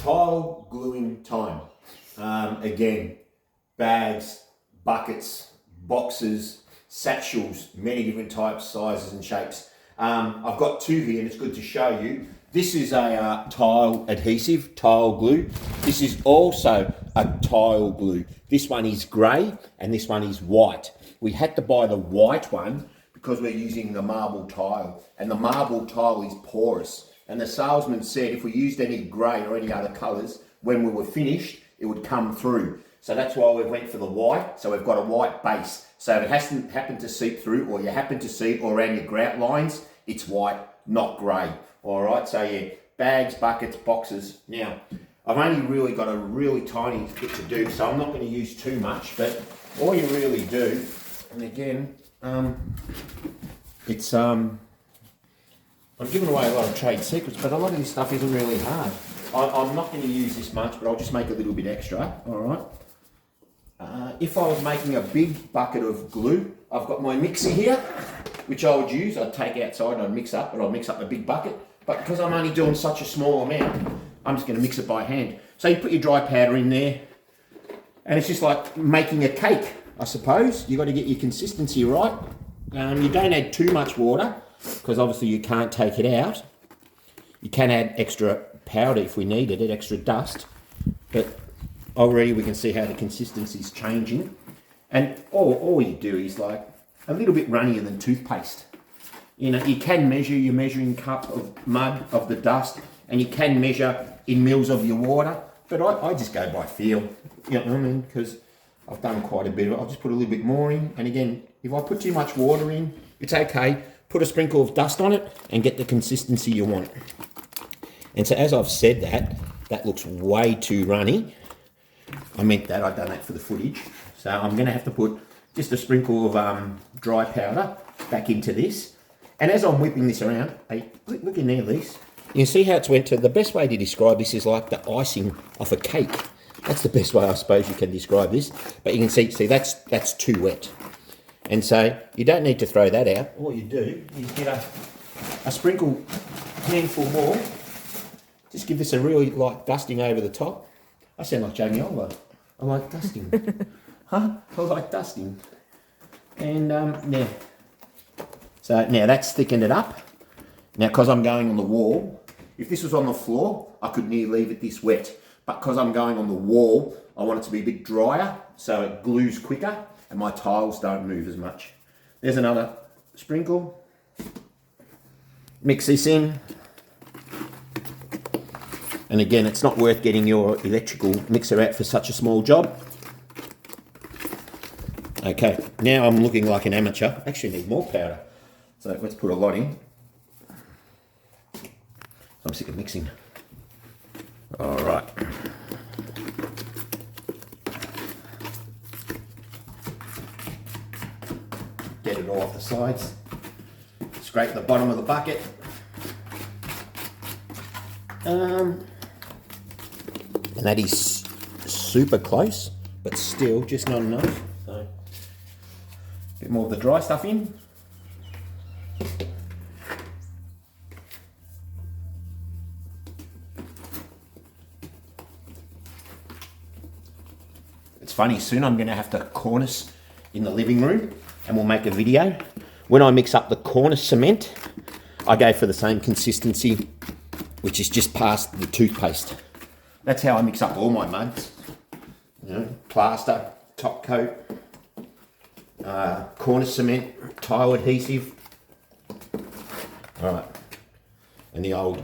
tile gluing time. Again, bags, buckets, boxes, satchels, many different types, sizes and shapes. I've got two here and it's good to show you. This is a tile adhesive, tile glue. This is also a tile glue. This one is grey and this one is white. We had to buy the white one because we're using the marble tile, and the marble tile is porous. And the salesman said if we used any grey or any other colours, when we were finished, it would come through. So that's why we went for the white. So we've got a white base. So if it hasn't happened to seep through, or you happen to see it all around your grout lines, it's white, not grey. All right, so yeah, bags, buckets, boxes. Now, I've only really got a really tiny bit to do, so I'm not going to use too much, but all you really do, and again, it's, I'm giving away a lot of trade secrets, but a lot of this stuff isn't really hard. I'm not going to use this much, but I'll just make a little bit extra, all right? If I was making a big bucket of glue, I've got my mixer here, which I would use. I'd take outside and I'd mix up, but I'll mix up a big bucket. But because I'm only doing such a small amount, I'm just going to mix it by hand. So you put your dry powder in there, and it's just like making a cake, I suppose. You've got to get your consistency right. You don't add too much water, because obviously you can't take it out. You can add extra powder if we needed it, extra dust. But already we can see how the consistency is changing. And all you do is like a little bit runnier than toothpaste. You know, you can measure your measuring cup of mud, of the dust, and you can measure in mils of your water, but I just go by feel, you know what I mean, because I've done quite a bit of it. I'll just put a little bit more in, and again, if I put too much water in, it's okay. Put a sprinkle of dust on it and get the consistency you want. And so as I've said that looks way too runny. I meant that, I've done that for the footage. So I'm gonna have to put just a sprinkle of dry powder back into this. And as I'm whipping this around, hey, look in there, Lise. You can see how it's went to, the best way to describe this is like the icing off a cake. That's the best way I suppose you can describe this. But you can see that's too wet. And so you don't need to throw that out. All you do is get a sprinkle, handful more. Just give this a really light dusting over the top. I sound like Jamie Oliver. I like dusting. Huh? I like dusting. And yeah. So now that's thickened it up. Now, because I'm going on the wall, if this was on the floor, I could nearly leave it this wet. But because I'm going on the wall, I want it to be a bit drier so it glues quicker and my tiles don't move as much. There's another sprinkle. Mix this in. And again, it's not worth getting your electrical mixer out for such a small job. Okay, now I'm looking like an amateur. Actually need more powder. So let's put a lot in. I'm sick of mixing. All right. Get it all off the sides. Scrape the bottom of the bucket. And that is super close, but still just not enough. So, a bit more of the dry stuff in. It's funny, soon I'm going to have to cornice in the living room and we'll make a video. When I mix up the cornice cement, I go for the same consistency, which is just past the toothpaste. That's how I mix up all my muds. You know, plaster, top coat, cornice cement, tile adhesive. All right, and the old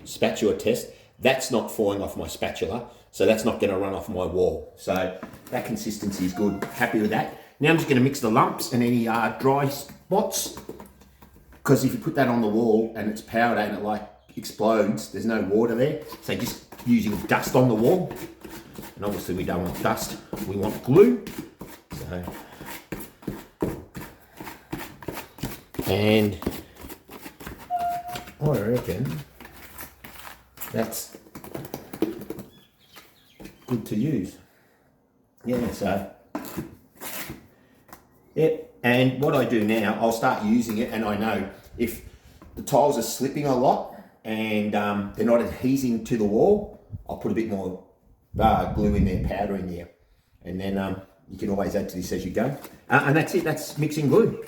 spatula test. That's not falling off my spatula, so that's not going to run off my wall. So that consistency is good. Happy with that. Now I'm just going to mix the lumps and any dry spots, because if you put that on the wall and it's powder and it like explodes, there's no water there. So just using dust on the wall, and obviously we don't want dust, we want glue. So, and I reckon that's good to use. Yeah, so yep. And what I do now, I'll start using it, and I know if the tiles are slipping a lot, and they're not adhesing to the wall, I'll put a bit more glue in there, powder in there, and then you can always add to this as you go. And that's it, that's mixing glue.